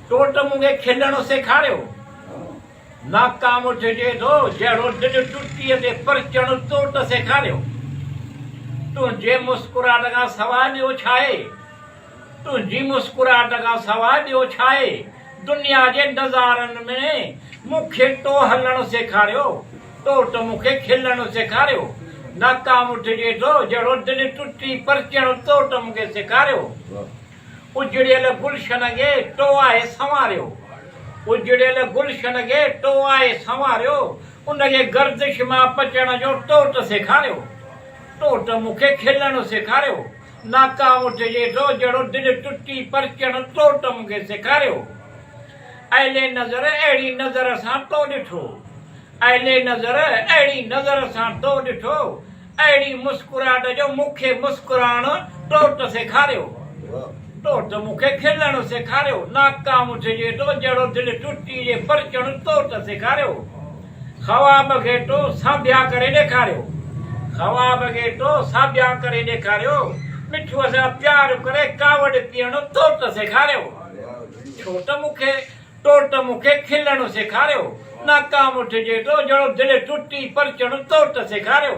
टोट मूंखे खिलणो सेखारियो। नाकाम थिए थो जहिड़ो दिलि टुटीअ ते परचण टोट सेखारियो। तुंहिंजे मुस्कुराहट खां सवाइ ॿियो छा आहे? तुंहिंजी मुस्कुराहट खां सवाइ ॿियो छा आहे? दुनिया जे नज़ारनि में मूंखे तो हलणु सेखारियो। टोट मूंखे खिलणु सेखारियो। नाकाम थिए थो जहिड़ो दिलि टुटी परचण टोट मूंखे सेखारियो। उजड़ियल गुलशन खे तो आहे संवारियो। उजड़ियल गुलशन खे तो आहे संवारियो। उनखे गर्दिश मां बचण जो टोट सेखारियो। टोट मूंखे खिलणु सेखारियो। नाकाम थिए थो जहिड़ो दिलि टुटी परचण टोट मूंखे सेखारियो। अहिड़े नज़र अहिड़ी नज़र सां तो ॾिठो। अहिड़े नज़र अहिड़ी नज़र सां तो ॾिठो। अहिड़ी मुस्कुराहट जो मूंखे मुस्कुराइणु टोट सेखारियो। टोट मूंखे खिलणु सेखारियो। नाकाम थिए थो जहिड़ो दिलि टुटी जे परचण टोट सेखारियो। ख़्वाब खे तो साबिया करे ॾेखारियो। ख़्वाब खे तो साबिया करे ॾेखारियो। मिठूअ सां प्यार करे कावड़ पीअणु टोट सेखारियो। टोट मूंखे खिलणु सेखारियो। नाकाम थिए थो जहिड़ो दिलि टुटी परचण टोट सेखारियो।